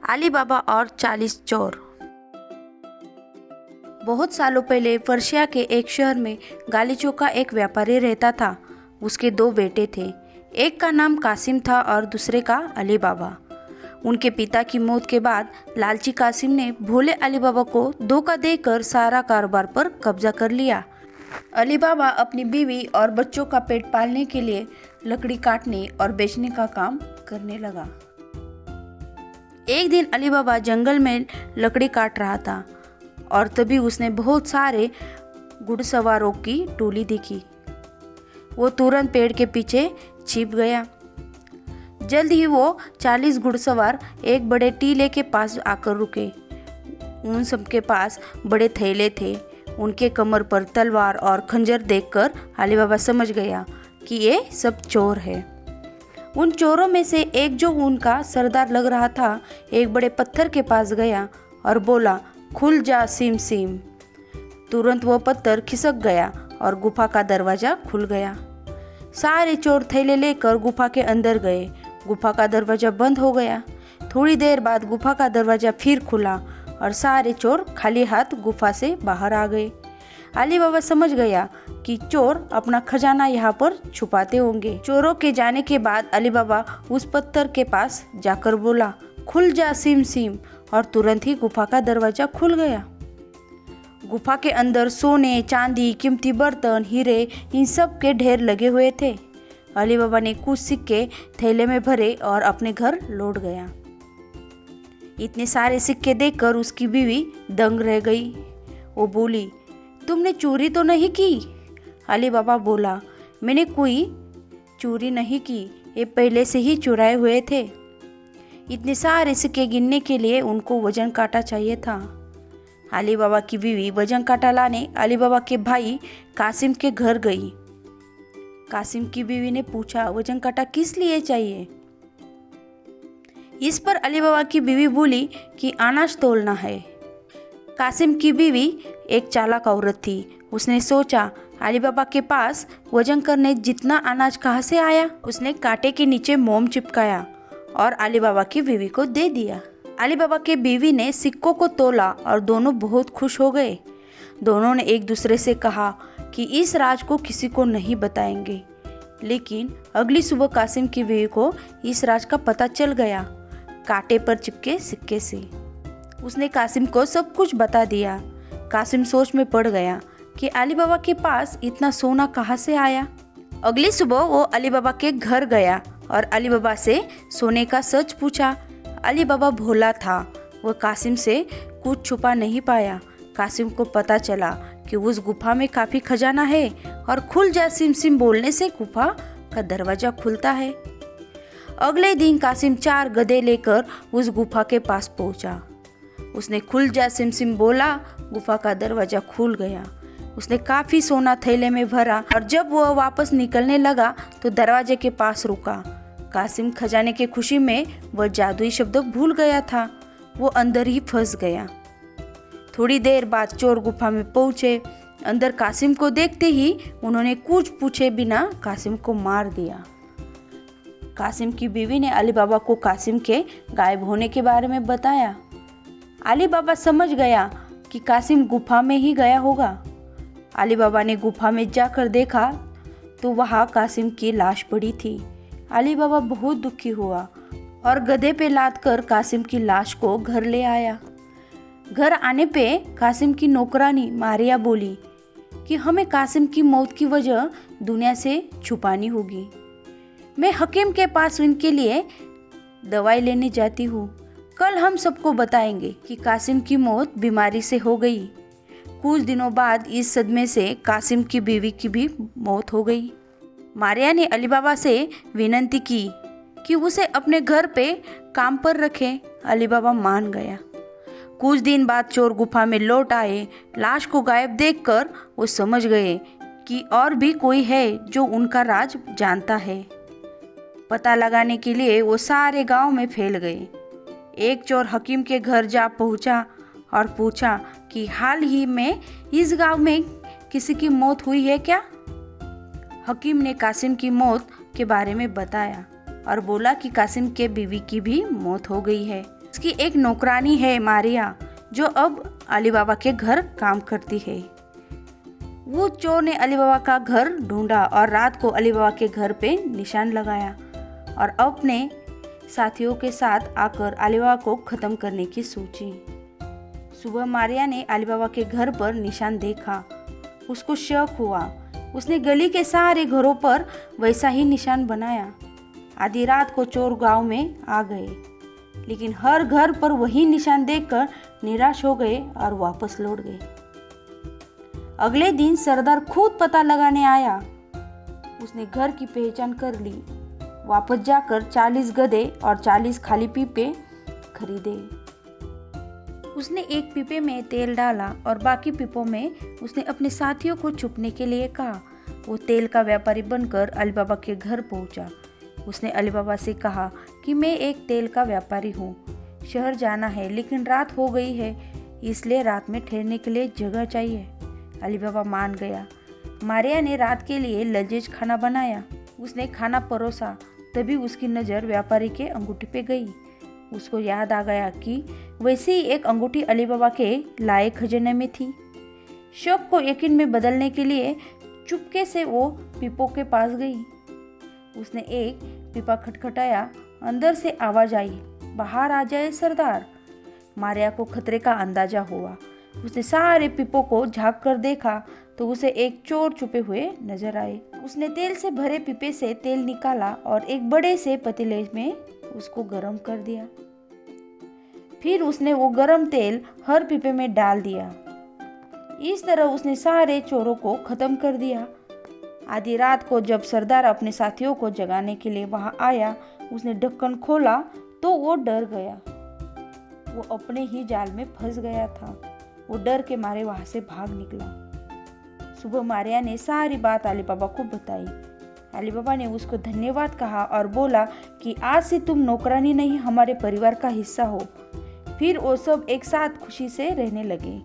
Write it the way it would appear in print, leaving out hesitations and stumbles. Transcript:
अली बाबा और 40 चोर। बहुत सालों पहले पर्शिया के एक शहर में गालीचों का एक व्यापारी रहता था। उसके दो बेटे थे, एक का नाम कासिम था और दूसरे का अली बाबा। उनके पिता की मौत के बाद लालची कासिम ने भोले अली बाबा को धोखा देकर सारा कारोबार पर कब्जा कर लिया। अली बाबा अपनी बीवी और बच्चों का पेट पालने के लिए लकड़ी काटने और बेचने का काम करने लगा। एक दिन अली बाबा जंगल में लकड़ी काट रहा था और तभी उसने बहुत सारे घुड़सवारों की टोली देखी। वो तुरंत पेड़ के पीछे छिप गया। जल्द ही वो 40 घुड़सवार एक बड़े टीले के पास आकर रुके। उन सबके पास बड़े थैले थे। उनके कमर पर तलवार और खंजर देखकर अली बाबा समझ गया कि ये सब चोर है। उन चोरों में से एक, जो उनका सरदार लग रहा था, एक बड़े पत्थर के पास गया और बोला, खुल जा सीम सीम। तुरंत वो पत्थर खिसक गया और गुफा का दरवाजा खुल गया। सारे चोर थैले लेकर गुफा के अंदर गए। गुफा का दरवाजा बंद हो गया। थोड़ी देर बाद गुफा का दरवाजा फिर खुला और सारे चोर खाली हाथ गुफा से बाहर आ गए। अली बाबा समझ गया कि चोर अपना खजाना यहाँ पर छुपाते होंगे। चोरों के जाने के बाद अली बाबा उस पत्थर के पास जाकर बोला, खुल जा सीम सीम, और तुरंत ही गुफा का दरवाजा खुल गया। गुफा के अंदर सोने, चांदी, कीमती बर्तन, हीरे, इन सब के ढेर लगे हुए थे। अली बाबा ने कुछ सिक्के थैले में भरे और अपने घर लौट गया। इतने सारे सिक्के देखकर उसकी बीवी दंग रह गई। वो बोली, तुमने चोरी तो नहीं की? अली बाबा बोला, मैंने कोई चोरी नहीं की, ये पहले से ही चुराए हुए थे। इतने सारे सिक्के गिनने के लिए उनको वजन काटा चाहिए था। अली बाबा की बीवी वजन काटा लाने अली बाबा के भाई कासिम के घर गई। कासिम की बीवी ने पूछा, वजन काटा किस लिए चाहिए? इस पर अली बाबा की बीवी बोली कि अनाज तोलना है। कासिम की बीवी एक चालाक औरत थी। उसने सोचा, अली बाबा के पास वजन करने जितना अनाज कहाँ से आया? उसने कांटे के नीचे मोम चिपकाया और अली बाबा की बीवी को दे दिया। अली बाबा के बीवी ने सिक्कों को तोला और दोनों बहुत खुश हो गए। दोनों ने एक दूसरे से कहा कि इस राज को किसी को नहीं बताएंगे। लेकिन अगली सुबह कासिम की बीवी को इस राज का पता चल गया, कांटे पर चिपके सिक्के से। उसने कासिम को सब कुछ बता दिया। कासिम सोच में पड़ गया कि अली बाबा के पास इतना सोना कहाँ से आया। अगली सुबह वो अली बाबा के घर गया और अली बाबा से सोने का सच पूछा। अली बाबा भोला था, वह कासिम से कुछ छुपा नहीं पाया। कासिम को पता चला कि उस गुफा में काफ़ी खजाना है और खुल जा सिम सिम बोलने से गुफा का दरवाजा खुलता है। अगले दिन कासिम 4 गधे लेकर उस गुफा के पास पहुंचा। उसने खुल जा सिम सिम बोला, गुफा का दरवाजा खुल गया। उसने काफ़ी सोना थैले में भरा और जब वह वापस निकलने लगा तो दरवाजे के पास रुका। कासिम खजाने की खुशी में वह जादुई शब्द भूल गया था। वो अंदर ही फंस गया। थोड़ी देर बाद चोर गुफा में पहुंचे। अंदर कासिम को देखते ही उन्होंने कुछ पूछे बिना कासिम को मार दिया। कासिम की बीवी ने अली बाबा को कासिम के गायब होने के बारे में बताया। अली बाबा समझ गया कि कासिम गुफा में ही गया होगा। अली बाबा ने गुफा में जाकर देखा तो वहाँ कासिम की लाश पड़ी थी। अली बाबा बहुत दुखी हुआ और गधे पे लाद कर कासिम की लाश को घर ले आया। घर आने पे कासिम की नौकरानी मारिया बोली कि हमें कासिम की मौत की वजह दुनिया से छुपानी होगी। मैं हकीम के पास उनके लिए दवाई लेने जाती हूँ। कल हम सबको बताएंगे कि कासिम की मौत बीमारी से हो गई। कुछ दिनों बाद इस सदमे से कासिम की बीवी की भी मौत हो गई। मारिया ने अली बाबा से विनती की कि उसे अपने घर पे काम पर रखें। अली बाबा मान गया। कुछ दिन बाद चोर गुफा में लौट आए। लाश को गायब देखकर वो समझ गए कि और भी कोई है जो उनका राज जानता है। पता लगाने के लिए वो सारे गांव में फैल गए। एक चोर हकीम के घर जा पहुंचा और पूछा कि हाल ही में इस गांव में किसी की मौत हुई है क्या? हकीम ने कासिम की मौत के बारे में बताया और बोला कि कासिम के बीवी की भी मौत हो गई है। उसकी एक नौकरानी है मारिया, जो अब अली बाबा के घर काम करती है। वो चोर ने अली बाबा का घर ढूंढा और रात को अली बाबा के घर पे निशान लगाया और अपने साथियों के साथ आकर अली बाबा को खत्म करने की सोची। सुबह मारिया ने अली बाबा के घर पर निशान देखा। उसको शक हुआ। उसने गली के सारे घरों पर वैसा ही निशान बनाया। आधी रात को चोर गांव में आ गए, लेकिन हर घर पर वही निशान देखकर निराश हो गए और वापस लौट गए। अगले दिन सरदार खुद पता लगाने आया। उसने घर की पहचान कर ली। वापस जाकर 40 गधे और 40 खाली पीपे खरीदे। उसने एक पीपे में तेल डाला और बाकी पीपों में उसने अपने साथियों को छुपने के लिए कहा। वो तेल का व्यापारी बनकर अली बाबा के घर पहुंचा। उसने अली बाबा से कहा कि मैं एक तेल का व्यापारी हूँ, शहर जाना है लेकिन रात हो गई है, इसलिए रात में ठहरने के लिए जगह चाहिए। अली बाबा मान गया। मारिया ने रात के लिए लजीज खाना बनाया। उसने खाना परोसा, तभी उसकी नज़र व्यापारी के अंगूठी पे गई। उसको याद आ गया कि वैसे ही एक अंगूठी अली बाबा के लाए खजाने में थी। शक को यकीन में बदलने के लिए चुपके से वो पीपो के पास गई। उसने एक पीपा खटखटाया। अंदर से आवाज आई, बाहर आ जाए सरदार। मारिया को खतरे का अंदाजा हुआ। उसने सारे पीपों को झांक कर देखा तो उसे एक चोर छुपे हुए नजर आए। उसने तेल से भरे पीपे से तेल निकाला और एक बड़े से पतीले में उसको गर्म कर दिया। फिर उसने वो गर्म तेल हर पीपे में डाल दिया। इस तरह उसने सारे चोरों को खत्म कर दिया। आधी रात को जब सरदार अपने साथियों को जगाने के लिए वहां आया, उसने ढक्कन खोला तो वो डर गया। वो अपने ही जाल में फंस गया था। वो डर के मारे वहां से भाग निकला। सुबह मारिया ने सारी बात अली बाबा को बताई। अली बाबा ने उसको धन्यवाद कहा और बोला कि आज से तुम नौकरानी नहीं, हमारे परिवार का हिस्सा हो। फिर वो सब एक साथ खुशी से रहने लगे।